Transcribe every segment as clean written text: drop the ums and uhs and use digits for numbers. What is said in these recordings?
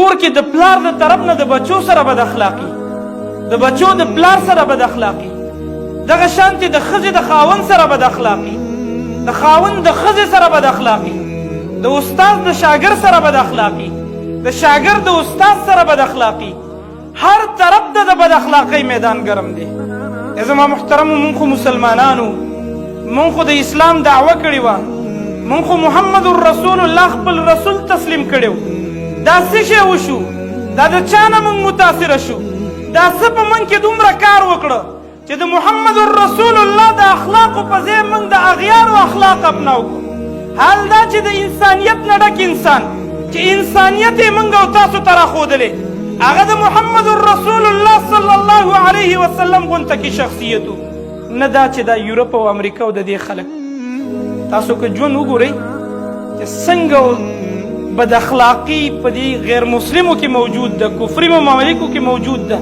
کور کې د پلار د طرف نه د بچو سره بد اخلاقي، د بچو د پلار سره بد اخلاقي، دغه شانتې د ښځې د خاوند سره بد اخلاقي، د خاوند د ښځې سره بد اخلاقي، د استاد د شاګرد سره بد اخلاقي، د شاګرد د استاد سره بد اخلاقي، هر طرف ته د بد اخلاقۍ میدان ګرم دی. زما محترمو، مونږ خو مسلمانانو، مونږ خو د اسلام دعوه کړې وه، مونږ خو محمد رسول الله خپل رسول تسلیم کړی و. دا څه شی وشو؟ دا د چا نه مونږ متاثره شو؟ دا څه په مونږ کې دومره کار وکړه چې د محمد رسول الله د اخلاقو په ځای مونږ د اغیارو اخلاق اپناو کړو؟ حال دا چې د انسانیت نه ډک انسان، چې انسانیت یې مونږ او تاسو ته راښودلی، هغه د محمد رسول الله صلی الله علیه وسلم غونته کې شخصیت و، نه دا چې دا یورپ او امریکا او د دې خلک. تاسو که ژوند وګورئ چې څنګه بد اخلاقي په دې غیر مسلمو کې موجود ده، کفري ممالکو کې موجود ده،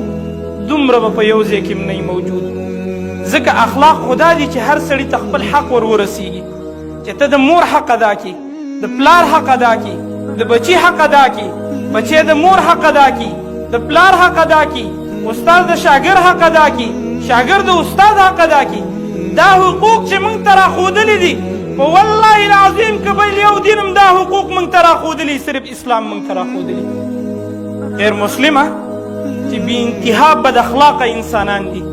دومره به په یو ځای کې نه موجود. ځکه اخلاق خدا دي چې هر سړي ته خپل حق ور ورسیږي، چې ته د مور حق ادا کړي، د پلار حق ادا کړي، د بچي حق ادا کړي، بچی د مور حق ادا کړي، د پلار حق ادا کړي، استاد د شاګرد حق ادا کړي، شاګرد د استاد حق ادا کړي. دا حقوق چې موږ ته راښودلي دي، په والله العظیم که بل یو دین هم دا حقوق موږ ته راښودلي، صرف اسلام موږ ته راښودلي. غیر مسلمه چې بې انتها بد اخلاقه انسانان دي،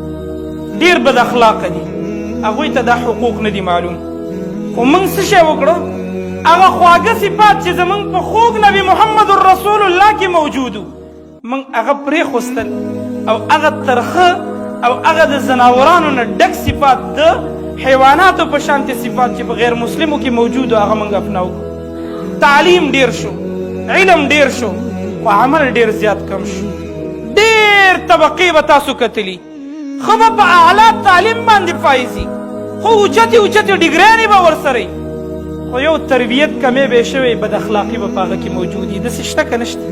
ډېر بد اخلاقه دي، هغوی ته دا حقوق نه دي معلوم. خو موږ څه شی وکړو؟ هغه خواږه صفات چې زموږ په خوږ نبي محمد رسول الله کې موجود و، موږ هغه پرېښوستل، او هغه ترخه او هغه د ځناورانو نه ډک صفات، د حیواناتو په شانتې صفات چې په غیر مسلمو کې موجود و، هغه موږ اپناو. تعلیم ډېر شو، علم ډېر شو، خو عمل ډېر زیات کم شو. ډېر طبقې به تاسو کتلي، ښه به په اعلی تعلیم باندې فایزي، خو اوچتې اوچتې ډګریانې به ورسره وي، خو یو تربیت کمی به یې شوی، بد اخلاقي به په هغه کې موجود وي. داسې شته که نشته؟